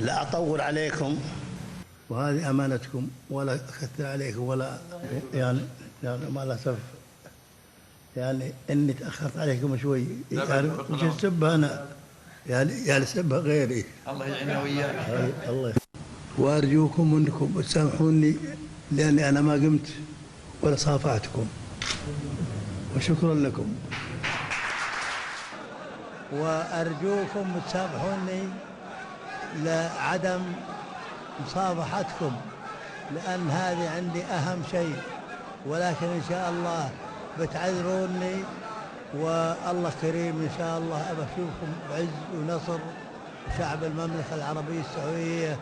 لا أطول عليكم، وهذه أمانتكم، ولا أكثر عليكم، ولا يعني مع الأسف يعني إني تأخرت عليكم شوي، يعني مش السبة أنا، يعني سبة غيري. الله يعيننا وإياك. الله. وأرجوكم أنكم تسامحوني لأني أنا ما قمت ولا صافحتكم، وشكرا لكم. وأرجوكم تسامحوني لعدم مصافحتكم، لأن هذه عندي أهم شيء، ولكن إن شاء الله بتعذروني، والله كريم إن شاء الله أبى أشوفكم بعز ونصر شعب المملكة العربية السعودية.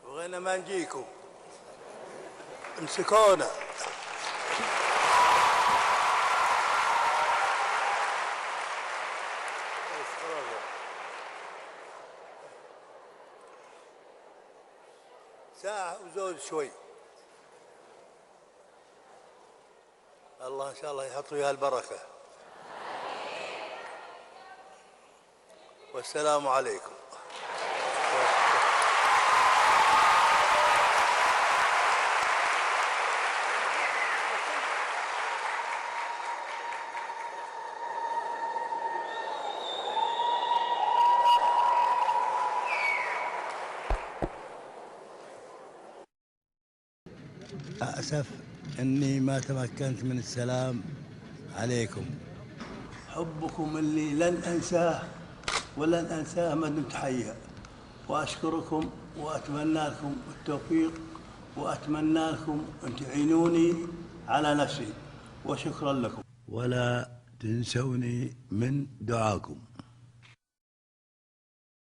وغينا ما نجيكم امسكونا. ساعة وزود شوي. الله إن شاء الله يحط فيها البركة. والسلام عليكم. أسف أني ما تمكنت من السلام عليكم. حبكم اللي لن أنساه ولن أنساه ما دمت حيا، وأشكركم وأتمنى لكم التوفيق، وأتمنى لكم أن تعينوني على نفسي، وشكرا لكم، ولا تنسوني من دعاكم.